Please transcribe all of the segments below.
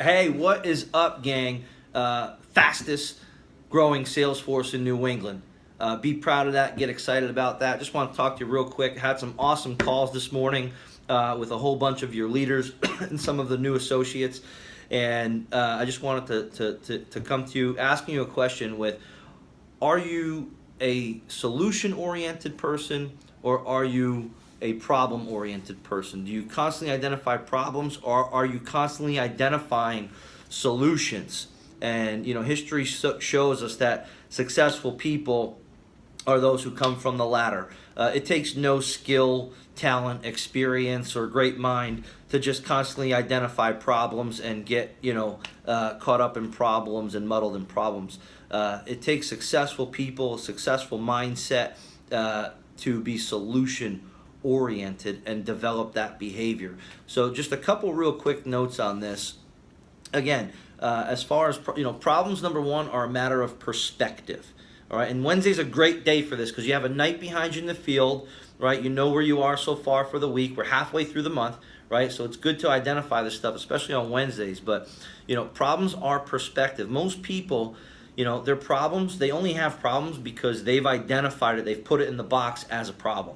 Hey, what is up, gang? Fastest growing sales force in New England. Be proud of that. Get excited about that. Just want to talk to you real quick. Had some awesome calls this morning with a whole bunch of your leaders and some of the new associates. And I just wanted to come to you asking you a question with, are you a solution-oriented person or are you a problem-oriented person? Do you constantly identify problems or are you constantly identifying solutions? And history shows us that successful people are those who come from the latter. It takes no skill, talent, experience, or great mind to just constantly identify problems and get caught up in problems and muddled in problems. It takes successful people, a successful mindset to be solution oriented and develop that behavior. So just a couple real quick notes on this. Again, as far as problems, number one, are a matter of perspective. All right, and Wednesday's a great day for this because you have a night behind you in the field, right? You know where you are so far for the week. We're halfway through the month, right? So it's good to identify this stuff, especially on Wednesdays. But problems are perspective. Most people, their problems, they only have problems because they've identified it. They've put it in the box as a problem.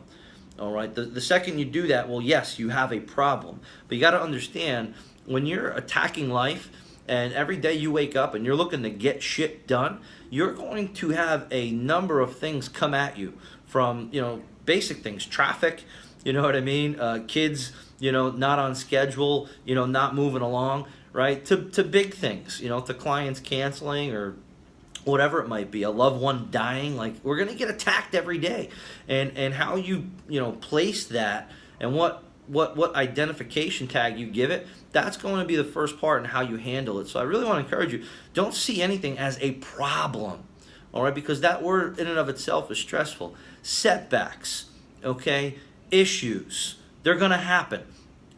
All right. The second you do that, well, yes, you have a problem. But you got to understand, when you're attacking life and every day you wake up and you're looking to get shit done, you're going to have a number of things come at you from, basic things, traffic, you know what I mean? Kids, not on schedule, not moving along, right? To big things, to clients canceling or whatever it might be, a loved one dying. Like, we're going to get attacked every day. And how you place that and what identification tag you give it, that's going to be the first part in how you handle it. So I really want to encourage you, don't see anything as a problem, all right? Because that word in and of itself is stressful. Setbacks, okay, issues, they're going to happen,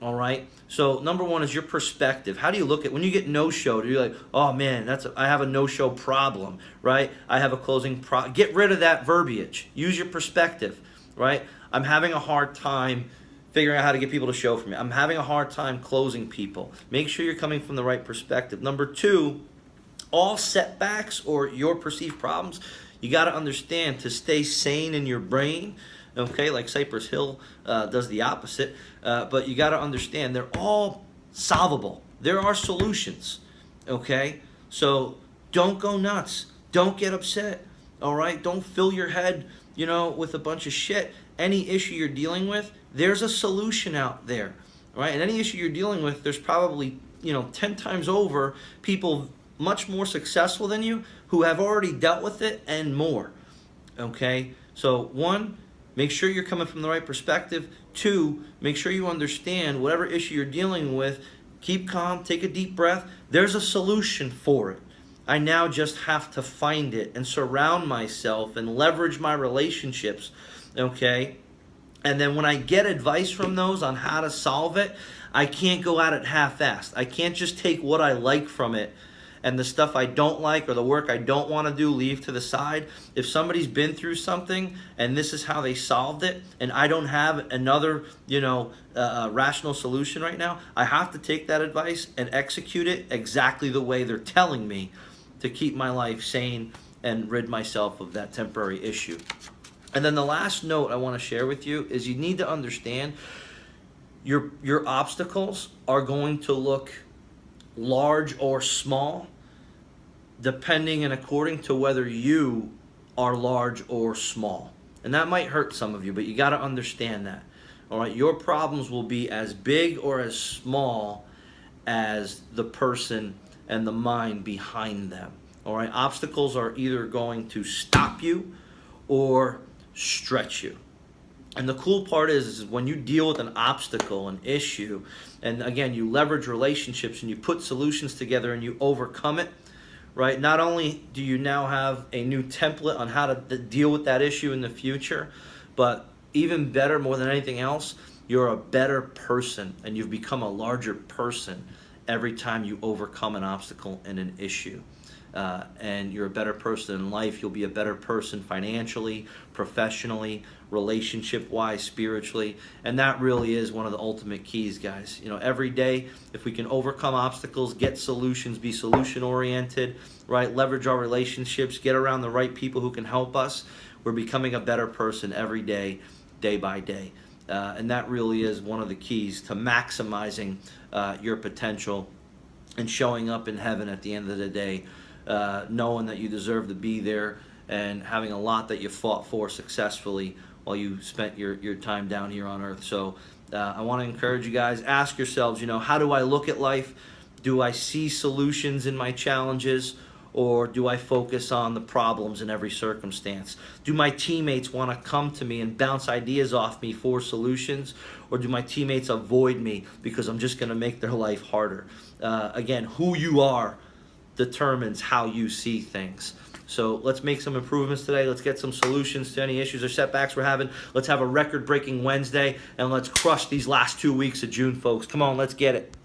all right? So number one is your perspective. How do you look at when you get no-showed? You're like, oh man, I have a no-show problem, right? I have a closing Get rid of that verbiage. Use your perspective, right? I'm having a hard time figuring out how to get people to show for me. I'm having a hard time closing people. Make sure you're coming from the right perspective. Number two, all setbacks or your perceived problems, you got to understand to stay sane in your brain. Okay, like Cypress Hill does the opposite. But you got to understand they're all solvable. There are solutions. Okay, so don't go nuts. Don't get upset. All right, don't fill your head, with a bunch of shit. Any issue you're dealing with, there's a solution out there, right? And any issue you're dealing with, there's probably 10 times over people much more successful than you who have already dealt with it and more. Okay, so one, make sure you're coming from the right perspective. Two, make sure you understand whatever issue you're dealing with. Keep calm, take a deep breath. There's a solution for it. I now just have to find it and surround myself and leverage my relationships, okay? And then when I get advice from those on how to solve it, I can't go at it half-assed. I can't just take what I like from it and the stuff I don't like or the work I don't want to do, leave to the side. If somebody's been through something and this is how they solved it and I don't have another, rational solution right now, I have to take that advice and execute it exactly the way they're telling me to keep my life sane and rid myself of that temporary issue. And then the last note I want to share with you is you need to understand your obstacles are going to look large or small depending and according to whether you are large or small. And that might hurt some of you, but you got to understand that. All right, your problems will be as big or as small as the person and the mind behind them. All right, obstacles are either going to stop you or stretch you. And the cool part is when you deal with an obstacle, an issue, and again, you leverage relationships and you put solutions together and you overcome it, right? Not only do you now have a new template on how to deal with that issue in the future, but even better, more than anything else, you're a better person and you've become a larger person every time you overcome an obstacle and an issue. and you're a better person in life. You'll be a better person financially, professionally, relationship-wise, spiritually, and that really is one of the ultimate keys, guys. Every day, if we can overcome obstacles, get solutions, be solution-oriented, right? Leverage our relationships, get around the right people who can help us, we're becoming a better person every day, day by day. And that really is one of the keys to maximizing your potential and showing up in heaven at the end of the day, knowing that you deserve to be there and having a lot that you fought for successfully while you spent your time down here on earth. So I want to encourage you guys, ask yourselves, how do I look at life? Do I see solutions in my challenges? Or do I focus on the problems in every circumstance? Do my teammates want to come to me and bounce ideas off me for solutions? Or do my teammates avoid me because I'm just going to make their life harder? Again, who you are determines how you see things. So let's make some improvements today. Let's get some solutions to any issues or setbacks we're having. Let's have a record-breaking Wednesday, and let's crush these last 2 weeks of June, folks. Come on, let's get it.